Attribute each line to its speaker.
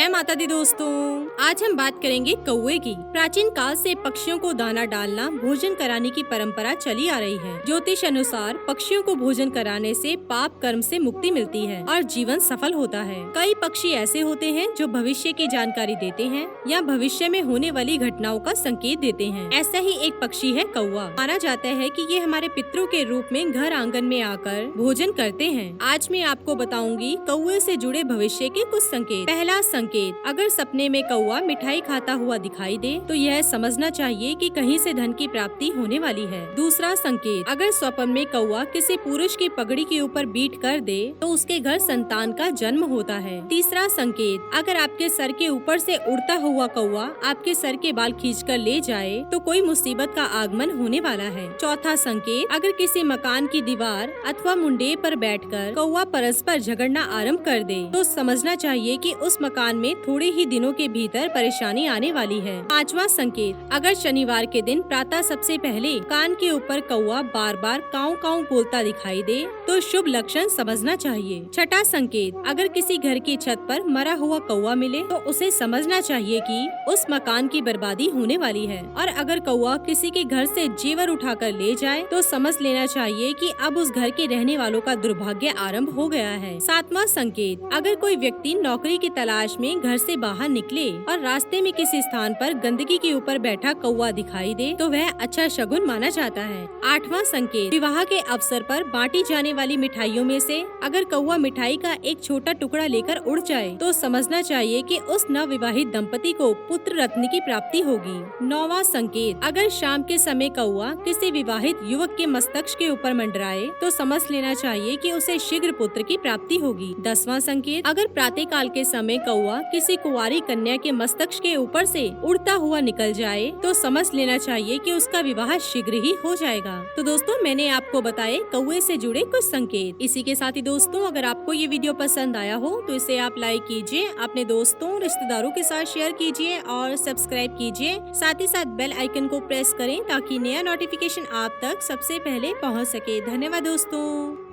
Speaker 1: जय माता दी दोस्तों। आज हम बात करेंगे कौवे की। प्राचीन काल से पक्षियों को दाना डालना, भोजन कराने की परंपरा चली आ रही है। ज्योतिष अनुसार पक्षियों को भोजन कराने से पाप कर्म से मुक्ति मिलती है और जीवन सफल होता है। कई पक्षी ऐसे होते हैं जो भविष्य की जानकारी देते हैं या भविष्य में होने वाली घटनाओं का संकेत देते हैं। ऐसा ही एक पक्षी है कौवा। माना जाता है कि ये हमारे पितरों के रूप में घर आंगन में आकर भोजन करते हैं। आज मैं आपको बताऊंगी कौवे से जुड़े भविष्य के कुछ संकेत। पहला संकेत, अगर सपने में कौवा मिठाई खाता हुआ दिखाई दे तो यह समझना चाहिए कि कहीं से धन की प्राप्ति होने वाली है। दूसरा संकेत, अगर स्वप्न में कौवा किसी पुरुष की पगड़ी के ऊपर बीट कर दे तो उसके घर संतान का जन्म होता है। तीसरा संकेत, अगर आपके सर के ऊपर से उड़ता हुआ कौवा आपके सर के बाल खींचकर ले जाए तो कोई मुसीबत का आगमन होने वाला है। चौथा संकेत, अगर किसी मकान की दीवार अथवा मुंडे पर बैठकर कौवा परस्पर झगड़ना आरंभ कर दे तो समझना चाहिए कि उस मकान में थोड़े ही दिनों के भीतर परेशानी आने वाली है। पांचवा संकेत, अगर शनिवार के दिन प्रातः सबसे पहले कान के ऊपर कौवा बार बार काऊ काऊ बोलता दिखाई दे तो शुभ लक्षण समझना चाहिए। छठा संकेत, अगर किसी घर की छत पर मरा हुआ कौवा मिले तो उसे समझना चाहिए कि उस मकान की बर्बादी होने वाली है। और अगर कौवा किसी के घर से जेवर उठाकर ले जाए तो समझ लेना चाहिए कि अब उस घर के रहने वालों का दुर्भाग्य आरंभ हो गया है। सातवां संकेत, अगर कोई व्यक्ति नौकरी की तलाश में घर से बाहर निकले और रास्ते में किसी स्थान पर गंदगी के ऊपर बैठा कौवा दिखाई दे तो वह अच्छा शगुन माना जाता है। आठवां संकेत, विवाह के अवसर पर बांटी जाने वाली मिठाइयों में से अगर कौवा मिठाई का एक छोटा टुकड़ा लेकर उड़ जाए तो समझना चाहिए कि उस नवविवाहित दंपति को पुत्र रत्न की प्राप्ति होगी। नौवां संकेत, अगर शाम के समय कौवा किसी विवाहित युवक के मस्तक के ऊपर मंडराए तो समझ लेना चाहिए कि उसे शीघ्र पुत्र की प्राप्ति होगी। 10वां संकेत, अगर प्रातः काल के समय कौवा किसी कुंवारी कन्या के मस्तक के ऊपर से उड़ता हुआ निकल जाए तो समझ लेना चाहिए कि उसका विवाह शीघ्र ही हो जाएगा। तो दोस्तों, मैंने आपको बताए कौवे से जुड़े कुछ संकेत। इसी के साथ ही दोस्तों, अगर आपको ये वीडियो पसंद आया हो तो इसे आप लाइक कीजिए, अपने दोस्तों रिश्तेदारों के साथ शेयर कीजिए और सब्सक्राइब कीजिए। साथ ही साथ बेल आइकन को प्रेस करें ताकि नया नोटिफिकेशन आप तक सबसे पहले पहुँच सके। धन्यवाद दोस्तों।